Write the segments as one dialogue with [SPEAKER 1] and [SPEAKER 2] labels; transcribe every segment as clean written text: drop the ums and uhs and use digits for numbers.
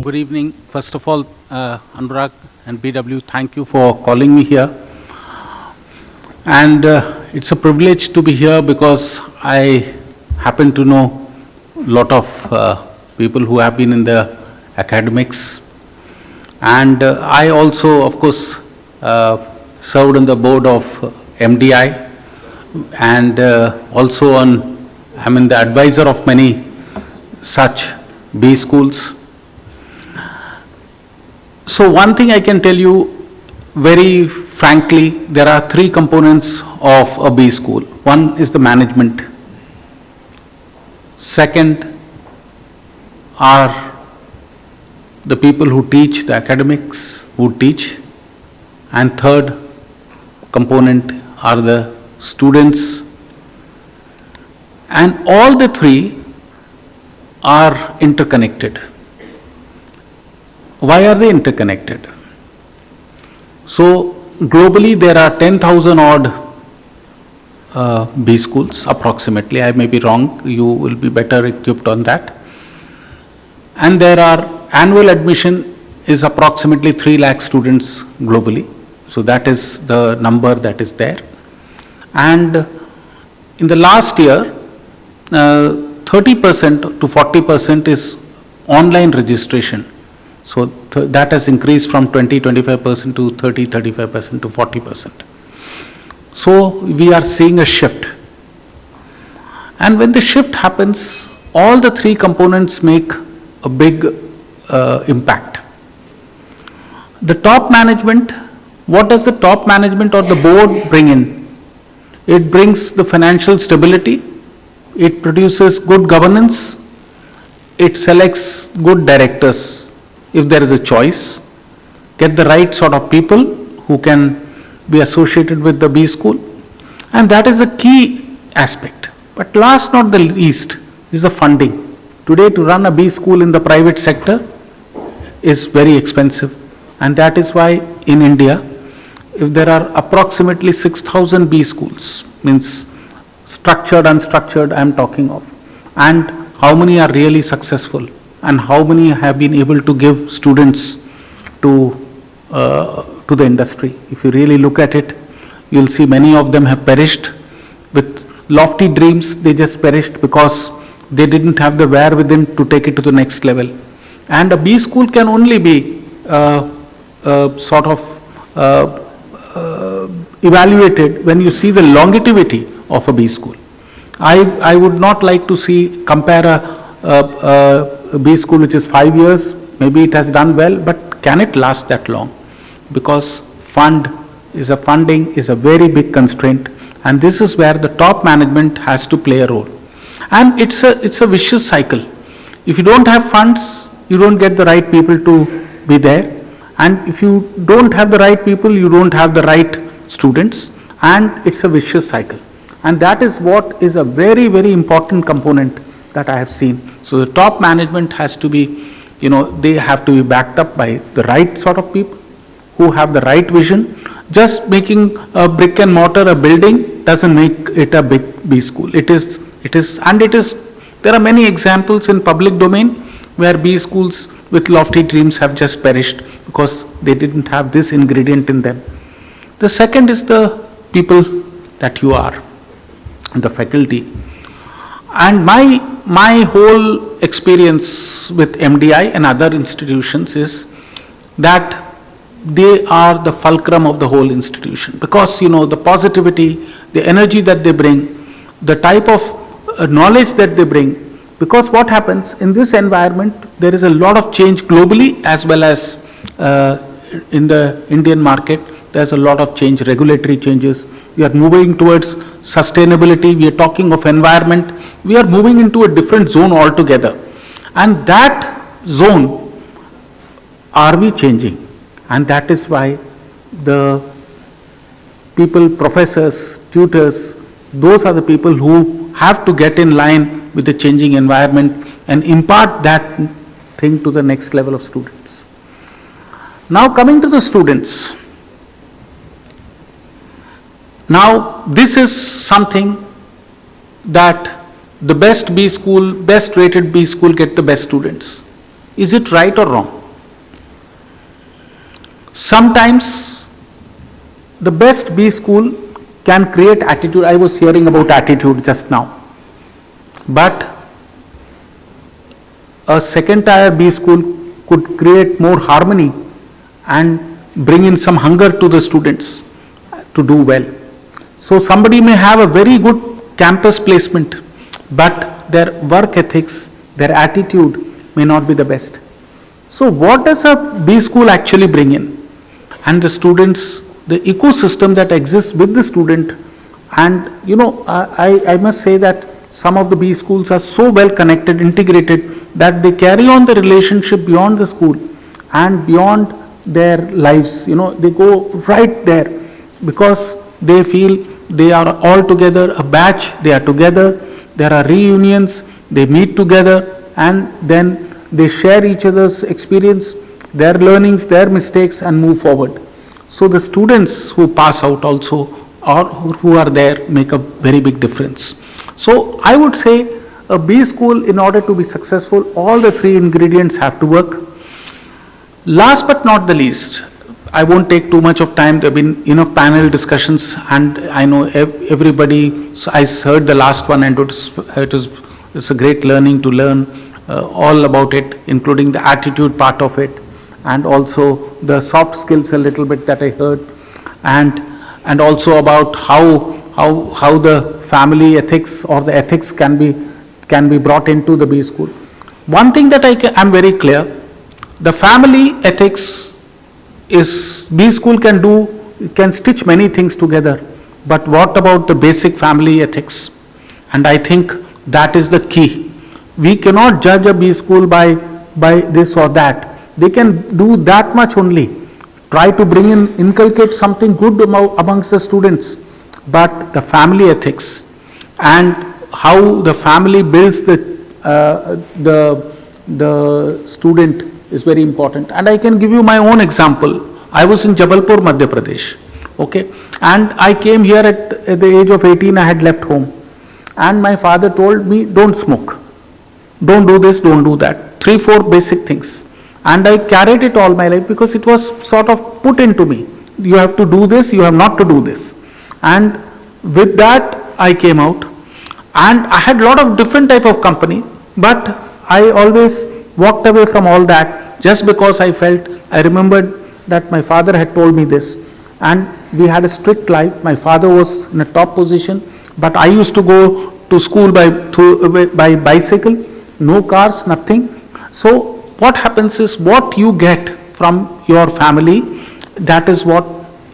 [SPEAKER 1] Good evening. First of all, Anurag and BW, thank you for calling me here. And it's a privilege to be here because I happen to know a lot of people who have been in the academics. And I also, of course, served on the board of MDI and also I'm in the advisor of many such B schools. So one thing I can tell you very frankly, there are three components of a B school. One is the management. Second are the people who teach, the academics who teach. And third component are the students. And all the three are interconnected. Why are they interconnected? So globally there are 10,000 odd B schools approximately. I may be wrong, you will be better equipped on that. And there are annual admission is approximately 3 lakh students globally. So that is the number that is there. And in the last year, 30% to 40% is online registration. So that has increased from 20-25% to 30-35% to 40%. So we are seeing a shift. And when the shift happens, all the three components make a big impact. The top management, what does the top management or the board bring in? It brings the financial stability, it produces good governance, it selects good directors if there is a choice, get the right sort of people who can be associated with the B school, and that is a key aspect. But last not the least is the funding. Today to run a B school in the private sector is very expensive, and that is why in India, if there are approximately 6,000 B schools, means structured, unstructured I am talking of, and how many are really successful and how many have been able to give students to the industry. If you really look at it, you will see many of them have perished with lofty dreams. They just perished because they didn't have the wherewithal to take it to the next level. And a B school can only be sort of evaluated when you see the longevity of a B school. I would not like to compare a B school which is 5 years, maybe it has done well, but can it last that long? Because funding is a very big constraint, and this is where the top management has to play a role. And it's a vicious cycle. If you don't have funds, you don't get the right people to be there, and if you don't have the right people, you don't have the right students, and it's a vicious cycle. And that is what is a very, very important component that I have seen. So the top management has to be, they have to be backed up by the right sort of people who have the right vision. Just making a brick and mortar a building doesn't make it a big B school. There are many examples in public domain where B schools with lofty dreams have just perished because they didn't have this ingredient in them. The second is the people that you are, the faculty. And my whole experience with MDI and other institutions is that they are the fulcrum of the whole institution, because the positivity, the energy that they bring, the type of knowledge that they bring. Because what happens in this environment, there is a lot of change globally as well as in the Indian market. There's a lot of change, regulatory changes. We are moving towards sustainability. We are talking of environment. We are moving into a different zone altogether. And that zone, are we changing? And that is why the people, professors, tutors, those are the people who have to get in line with the changing environment and impart that thing to the next level of students. Now coming to the students. Now this is something that the best B school, best rated B school get the best students. Is it right or wrong? Sometimes the best B school can create attitude. I was hearing about attitude just now. But a second tier B school could create more harmony and bring in some hunger to the students to do well. So somebody may have a very good campus placement, but their work ethics, their attitude may not be the best. So what does a B school actually bring in? And the students, the ecosystem that exists with the student, and I must say that some of the B schools are so well connected, integrated, that they carry on the relationship beyond the school and beyond their lives. They go right there because they feel they are all together, a batch, they are together, there are reunions, they meet together, and then they share each other's experience, their learnings, their mistakes, and move forward. So the students who pass out also, or who are there, make a very big difference. So I would say a B school, in order to be successful, all the three ingredients have to work. Last but not the least, I won't take too much of time. There have been enough panel discussions, and I know everybody. So I heard the last one, and it's a great learning to learn all about it, including the attitude part of it, and also the soft skills a little bit that I heard, and also about how the family ethics or the ethics can be brought into the B school. One thing that I'm very clear, the family ethics is B school can stitch many things together, but what about the basic family ethics? And I think that is the key. We cannot judge a B school by this or that. They can do that much only. Try to inculcate something good amongst the students, but the family ethics and how the family builds the student is very important. And I can give you my own example. I was in Jabalpur, Madhya Pradesh, okay, and I came here at the age of 18. I had left home, and my father told me, don't smoke, don't do this, don't do that, 3-4 basic things. And I carried it all my life because it was sort of put into me. You have to do this, you have not to do this. And with that, I came out, and I had a lot of different type of company, but I always walked away from all that just because I remembered that my father had told me this, and we had a strict life. My father was in a top position, but I used to go to school by bicycle, no cars, nothing. So what happens is, what you get from your family, that is what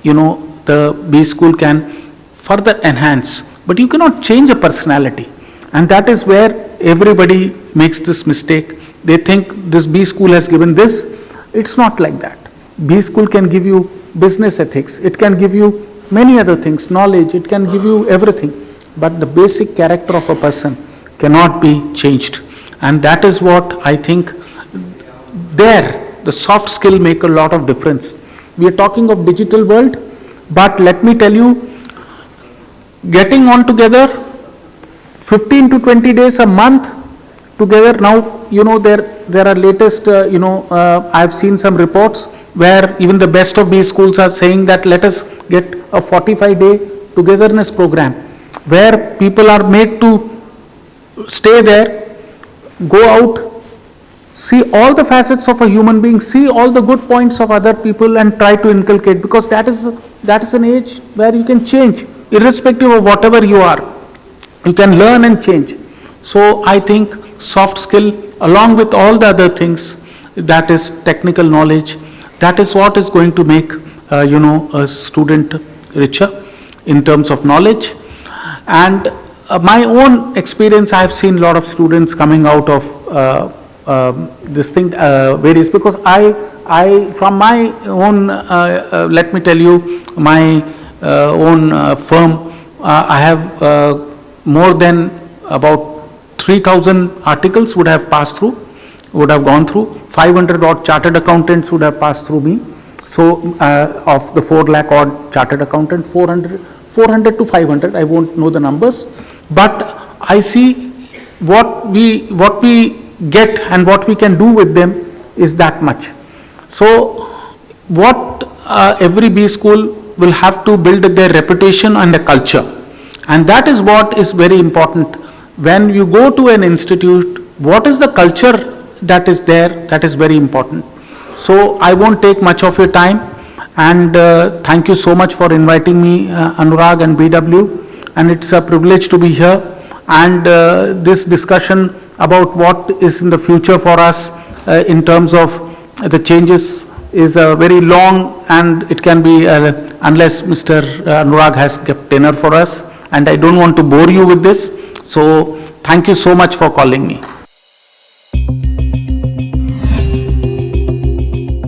[SPEAKER 1] the B school can further enhance. But you cannot change a personality, and that is where everybody makes this mistake. They think this B school has given this. It's not like that. B school can give you business ethics, it can give you many other things, knowledge, it can give you everything, but the basic character of a person cannot be changed. And that is what I think the soft skill make a lot of difference. We are talking of digital world, but let me tell you, getting on together 15 to 20 days a month together. Now there are latest I've seen some reports where even the best of B schools are saying that let us get a 45-day togetherness program where people are made to stay there, go out, see all the facets of a human being, see all the good points of other people, and try to inculcate, because that is an age where you can change irrespective of whatever you are. You can learn and change. So I think soft skill, along with all the other things, that is technical knowledge, that is what is going to make a student richer in terms of knowledge. And my own experience, I have seen a lot of students coming out of this thing, varies, because I from my own, let me tell you, my own firm, I have more than about 3,000 articles would have passed through, would have gone through. 500 odd chartered accountants would have passed through me. So of the 4 lakh odd chartered accountant, 400 to 500, I won't know the numbers, but I see what we get and what we can do with them is that much. So what every B school will have to build their reputation and a culture. And that is what is very important. When you go to an institute, what is the culture that is there? That is very important. So I won't take much of your time, and thank you so much for inviting me, Anurag and BW, and it's a privilege to be here. And this discussion about what is in the future for us in terms of the changes is very long, and it can be, unless Mr. Anurag has kept dinner for us, and I don't want to bore you with this. So thank you so much for calling me.